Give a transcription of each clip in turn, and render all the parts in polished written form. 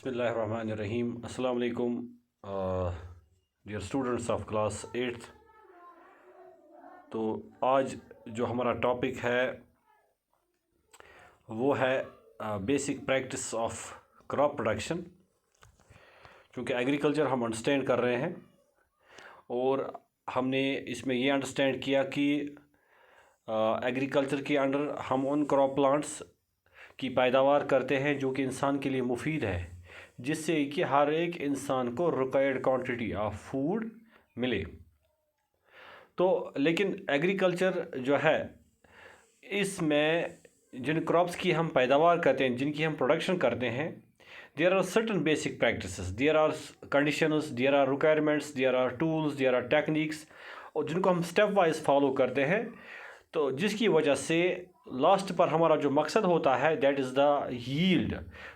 बिस्मिल्लाहिर्रहमानिर्रहीम। अस्सलाम वालेकुम dear students of class 8th। तो आज जो हमारा टॉपिक है वो है basic practice of crop production. क्योंकि एग्रीकल्चर हम अंडरस्टैंड कर रहे हैं और हमने इसमें ये अंडरस्टैंड किया कि एग्रीकल्चर के अंडर हम उन क्रॉप प्लांट्स की पैदावार करते हैं जो कि इंसान के लिए मुफीद है, जिससे कि हर एक इंसान को रिक्वायर्ड क्वांटिटी ऑफ फूड मिले। तो लेकिन एग्रीकल्चर जो है, इसमें जिन क्रॉप्स की हम पैदावार करते हैं, जिनकी हम प्रोडक्शन करते हैं, there are certain basic practices, there are conditions, there are requirements, there are tools, there are techniques, और जिनको हम स्टेप वाइज फॉलो करते हैं। तो जिसकी वजह से लास्ट पर हमारा जो मकसद होता है that is the yield,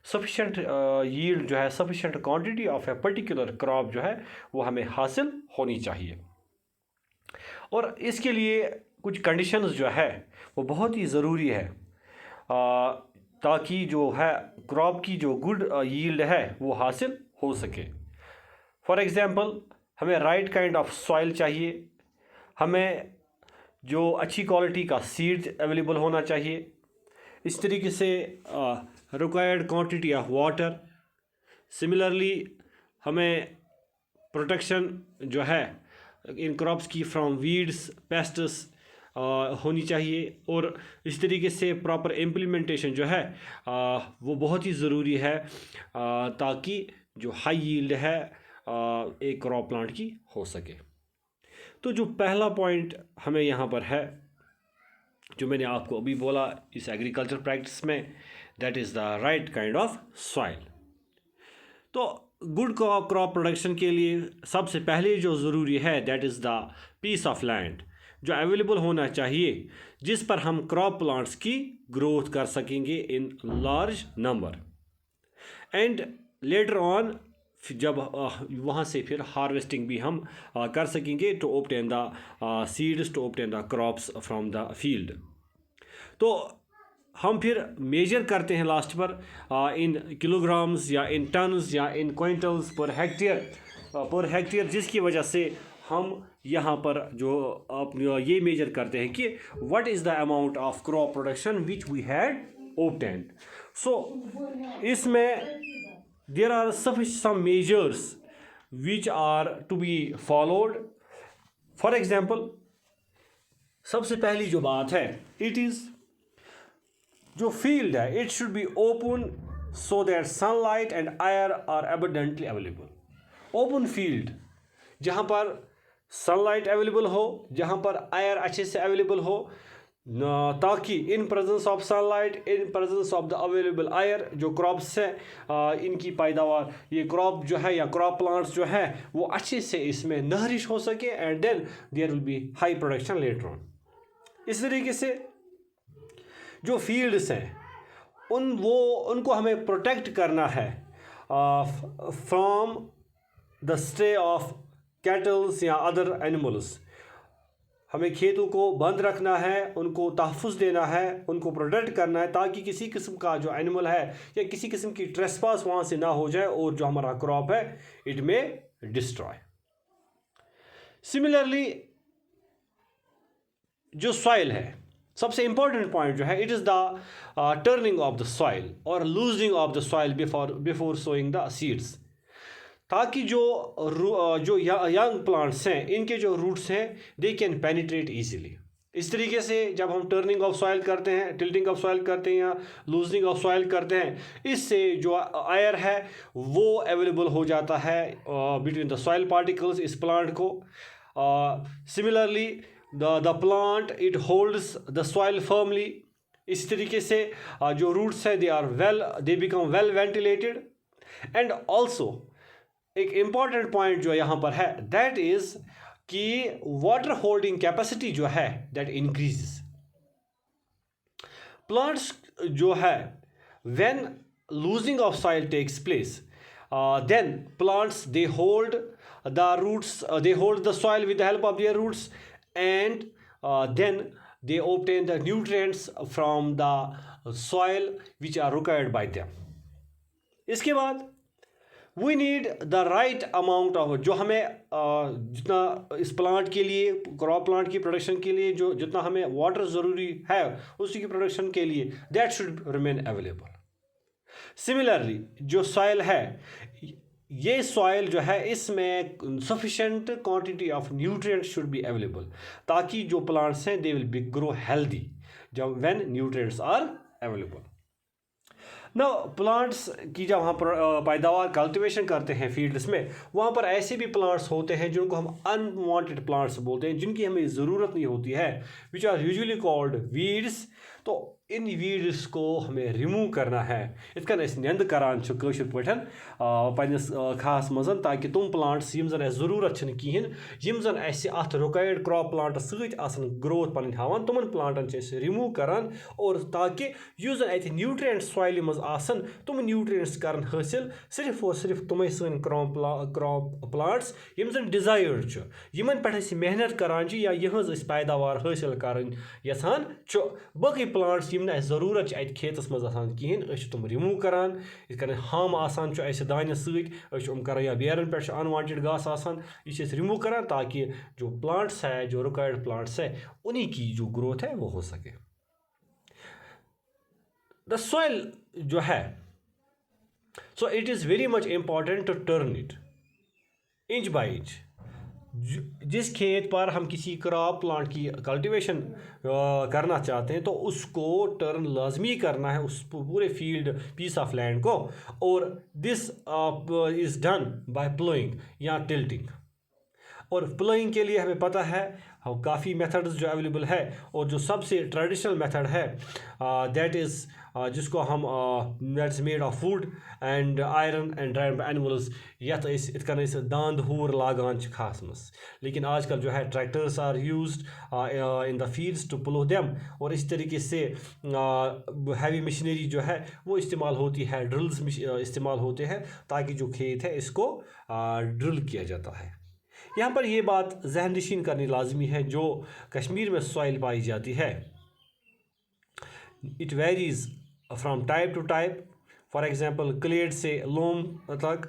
sufficient yield जो है, sufficient quantity of a particular crop जो है वो हमें हासिल होनी चाहिए। और इसके लिए कुछ कंडीशंस जो है वो बहुत ही ज़रूरी है ताकि जो है क्रॉप की जो गुड यील्ड है वो हासिल हो सके। फॉर एग्ज़ाम्पल, हमें राइट काइंड ऑफ सॉइल चाहिए, हमें जो अच्छी क्वालिटी का सीड्स अवेलेबल होना चाहिए, इस तरीके से required quantity of water. Similarly हमें प्रोटेक्शन जो है इन क्रॉप्स की फ्रॉम वीड्स, पेस्ट्स होनी चाहिए, और इस तरीके से प्रॉपर इम्प्लीमेंटेशन जो है वो बहुत ही ज़रूरी है ताकि जो हाई यील्ड है एक क्रॉप प्लांट की हो सके। तो जो पहला पॉइंट हमें यहाँ पर है, जो मैंने आपको अभी बोला इस एग्रीकल्चर प्रैक्टिस में, that is the right kind of soil. तो गुड क्रॉप प्रोडक्शन के लिए सबसे पहले जो ज़रूरी है that is the piece of land, जो अवेलेबल होना चाहिए, जिस पर हम क्रॉप प्लांट्स की ग्रोथ कर सकेंगे in large number. And later on जब वहाँ से फिर हार्वेस्टिंग भी हम कर सकेंगे to obtain the seeds, to obtain the crops from the field. तो हम फिर मेजर करते हैं लास्ट पर इन किलोग्राम्स या इन टन्स या इन क्विंटल्स पर हेक्टेयर, जिसकी वजह से हम यहाँ पर जो आप ये मेजर करते हैं कि what is the amount of crop production which we had obtained. So इसमें there are some measures which are to be followed. For example, सबसे पहली जो बात है, it is जो field है, it should be open so that sunlight and air are abundantly available. Open field जहाँ पर sunlight available हो, जहाँ पर air अच्छे से available हो, ताकि in presence of sunlight, in presence of the available air, जो क्रॉप्स है इनकी पैदावार, ये क्रॉप जो है या क्रॉप प्लांट्स जो है वो अच्छे से इसमें नरिश हो सके, and then there will be high production later on. इस तरीके से जो फील्ड्स हैं उनको हमें प्रोटेक्ट करना है from the stay of kettles या अदर एनिमल्स। हमें खेतों को बंद रखना है, उनको तहफ़्फ़ुज़ देना है, उनको प्रोटेक्ट करना है, ताकि किसी किस्म का जो एनिमल है या किसी किस्म की ट्रेसपास वहाँ से ना हो जाए और जो हमारा क्रॉप है इट में डिस्ट्रॉय। सिमिलरली जो सॉइल है, सबसे इंपॉर्टेंट पॉइंट जो है, it is the turning of the soil और loosening of the soil before sowing the seeds, ताकि जो यंग प्लांट्स हैं इनके जो रूट्स हैं दे कैन पेनिट्रेट ईजिली। इस तरीके से जब हम टर्निंग ऑफ सॉइल करते हैं, टिल्टिंग ऑफ सॉइल करते हैं या लूजनिंग ऑफ सॉइल करते हैं, इससे जो एयर है वो अवेलेबल हो जाता है बिटवीन द सॉइल पार्टिकल्स इस प्लांट को। Similarly the plant it holds the soil firmly. इस तरीके से जो रूट्स हैं they become well ventilated. And also एक इम्पॉर्टेंट पॉइंट जो यहाँ पर है दैट इज़ कि वाटर होल्डिंग कैपेसिटी जो है दैट इंक्रीजेस। प्लांट्स जो है when loosing of soil takes place, then plants they hold the roots, they hold the soil with the help of their roots, and then they obtain the nutrients from the soil which are required by them. इसके बाद we need the right amount of, जो हमें जितना इस plant के लिए, crop plant की production के लिए जो जितना हमें वाटर ज़रूरी है उसी की प्रोडक्शन के लिए, that should remain available. Similarly जो सॉइल है, ये सॉइल जो है इसमें sufficient quantity of nutrient should be available, ताकि जो प्लांट्स हैं they will be grow healthy जब व्हेन न्यूट्रिएंट्स आर अवेलेबल। ना प्लांट्स की जब वहाँ पर पैदावार कल्टीवेशन करते हैं फील्ड्स में, वहाँ पर ऐसे भी प्लांट्स होते हैं जिनको हम अनवांटेड प्लांट्स बोलते हैं, जिनकी हमें ज़रूरत नहीं होती है, which are usually called weeds. तो इन वीड्स को हमें रिमूव करना है। इतना नंद करान कशर पठन पन्नस खास मज़, ताकि तुम प्लांट्स यम जन ज़रूरत कहें, यम जन अत रिक्वायर्ड क्रॉप प्लांट सतन ग्रोथ पन हावान, तुमन प्लांटन रिमूव करान, और ताकि युस जन अत न्यूट्रिएंट सॉइल मज आसन, तुम न्यूट्रिएंट्स कर हासिल सिर्फ और सिर्फ तुम सन क्रॉप प्लांट्स यम जन डिजायर्ड यमन पे मेहनत करान या यहज पैदावार हासिल कर यहान। बाकी प्लांट्स यम ज़रूरत अत खेतस मज कहें, तुम रिमूव करान। इतन हम आसान दान सम कर या बेरन पे अनवांटेड घास आसान, यह रिमूव करान, ताकि जो प्लांट्स है, जो रिक्वायर्ड प्लांट्स है, उन्हीं की जो ग्रोथ है वो हो सके। द सॉइल जो है, so it is very much important to turn it inch by inch. जिस खेत पर हम किसी क्रॉप प्लांट की कल्टीवेशन करना चाहते हैं, तो उसको टर्न लाजमी करना है, उस पूरे फील्ड पीस ऑफ लैंड को, और this is done by ploughing या टिल्टिंग। और प्लोइंग के लिए हमें पता है काफ़ी मेथड्स जो अवेलेबल है, और जो सबसे ट्रेडिशनल मेथड है दैट इज़ जिसको हम that is made of wood and iron and dried animals, यथ इतन दांद हूर लागान खास मस। लेकिन आजकल जो है tractors are used in the fields to plough them, और इस तरीके से हैवी मशीनरी जो है वो इस्तेमाल होती है, ड्रिल्स इस्तेमाल होते हैं, ताकि जो खेत है इसको ड्रिल किया जाता है। यहाँ पर ये बात जहन नशीन करनी लाजमी है, जो कश्मीर में सॉइल पाई जाती है, it varies from type to type. For example clay से लोम तक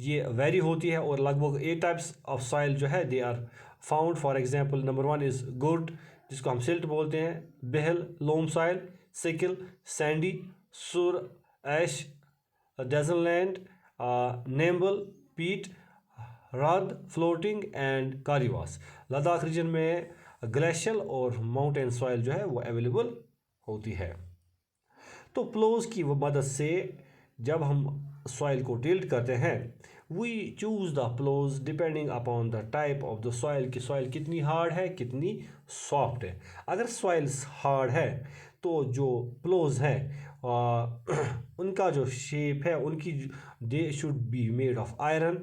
ये वेरी होती है, और लगभग 8 टाइप्स ऑफ सॉइल जो है they are found. For example number 1 is good, जिसको हम सिल्ट बोलते हैं, बेहल लोम सॉइल, सिकल, सैंडी, सुर, ऐश, डेजर्ट लैंड, नेम्बल, पीट, रद, फ्लोटिंग एंड कारीवास। लद्दाख रीजन में ग्लेशियल और माउंटेन सॉइल जो है वो अवेलेबल होती है। तो प्लोज की मदद से जब हम सॉइल को टिल्ट करते हैं, we choose the ploughs depending upon the type of the soil, कि सॉइल कितनी हार्ड है, कितनी सॉफ्ट है। अगर सॉइल हार्ड है तो जो प्लोज हैं उनका जो शेप है, उनकी they should be made of iron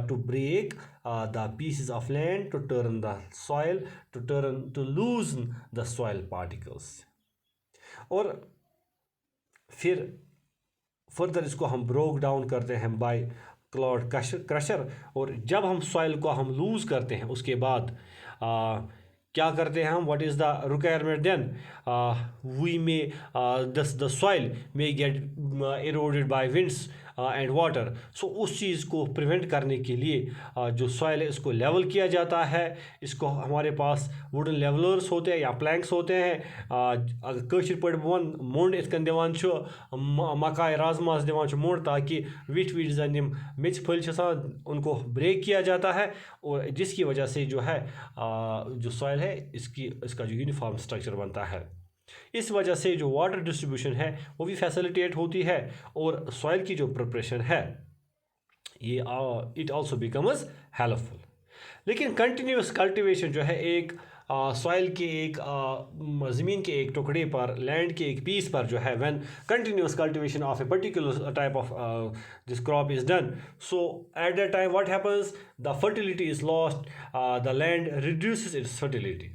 to break the pieces of land, to turn the soil, to loosen the soil particles. और फिर फर्दर इसको हम ब्रोक डाउन करते हैं बाय क्लॉड क्रशर। और जब हम सॉइल को हम लूज़ करते हैं, उसके बाद क्या करते हैं हम, what is the requirement then, we may the soil may get eroded by winds and water. So उस चीज़ को प्रिवेंट करने के लिए जो सॉइल है इसको लेवल किया जाता है। इसको हमारे पास वुडन लेवलर्स होते हैं या प्लैंक्स होते हैं, अगर कशिर पड़ वन मोंड इतकन दिवान मकाई राजमास दिवान मोंड, ताकि विट विट जन मिच फल उनको ब्रेक किया जाता है, और जिसकी वजह से जो है जो सॉइल है इसका जो यूनिफॉर्म स्ट्रक्चर बनता है। इस वजह से जो वाटर डिस्ट्रीब्यूशन है वो भी फैसिलिटेट होती है, और सॉइल की जो प्रिपरेशन है ये इट आल्सो बिकम्स हेल्पफुल। लेकिन कंटिन्यूस कल्टीवेशन जो है एक सॉइल के एक ज़मीन के एक टुकड़े पर, लैंड के एक पीस पर जो है, when continuous cultivation of a particular type of this crop is done, so at that time what happens, the fertility is lost, the land reduces it's fertility,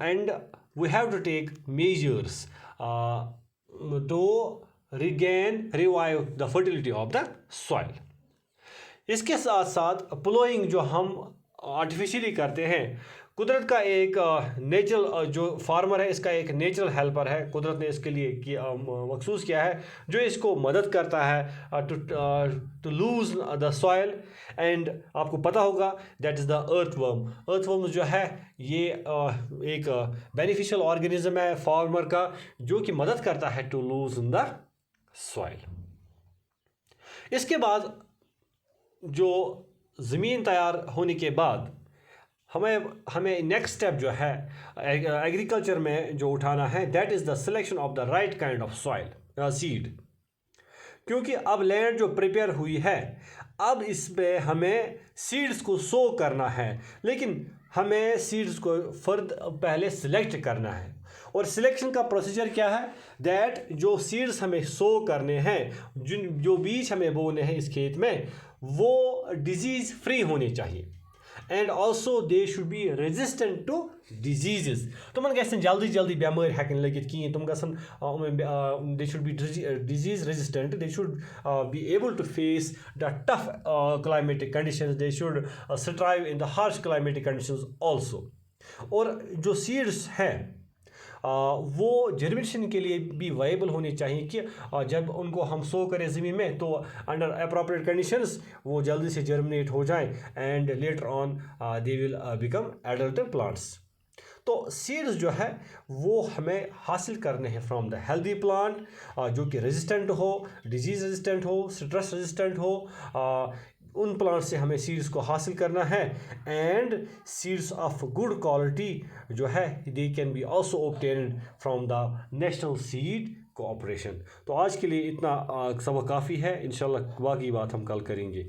and we have to take measures to revive the fertility of the soil. इसके साथ साथ ploughing जो हम artificially करते हैं, कुदरत का एक नेचुरल जो फार्मर है इसका एक नेचुरल हेल्पर है, कुदरत ने इसके लिए मखसूस किया है जो इसको मदद करता है to loose the soil. And आपको पता होगा that is the earthworm. Earthworm जो है ये एक बेनिफिशियल ऑर्गेनिज्म है फार्मर का जो कि मदद करता है to loose in the soil. इसके बाद जो ज़मीन तैयार होने के बाद हमें नेक्स्ट स्टेप जो है एग्रीकल्चर में जो उठाना है that is the selection of the right kind of soil seed. क्योंकि अब लैंड जो प्रिपेयर हुई है अब इसमें हमें सीड्स को सो करना है, लेकिन हमें सीड्स को पहले सिलेक्ट करना है। और सिलेक्शन का प्रोसीजर क्या है दैट जो सीड्स हमें सो करने हैं, जो बीज हमें बोने हैं इस खेत में, वो डिजीज़ फ्री होने चाहिए and also they should be resistant to diseases. तुमन गसन जल्दी जल्दी बेमार हेकन लगित कहीं, तुम गसन they should be disease resistant, they should be able to face the tough climatic conditions, they should strive in the harsh climatic conditions also. और जो सीड्स हैं वो जर्मिनेशन के लिए भी वाइबल होनी चाहिए कि जब उनको हम सो करें ज़मीन में तो अंडर अप्रोप्रिएट कंडीशंस वो जल्दी से जर्मिनेट हो जाएं and later on they will become adult plants. तो सीड्स जो है वो हमें हासिल करने हैं फ्रॉम द हेल्दी प्लांट जो कि रेजिस्टेंट हो, डिजीज़ रेजिस्टेंट हो, स्ट्रेस रेजिस्टेंट हो, उन प्लांट से हमें सीड्स को हासिल करना है। And seeds of good quality जो है they can be also obtained from the national seed cooperation. तो आज के लिए इतना सबक काफ़ी है, इंशाल्लाह बाकी बात हम कल करेंगे।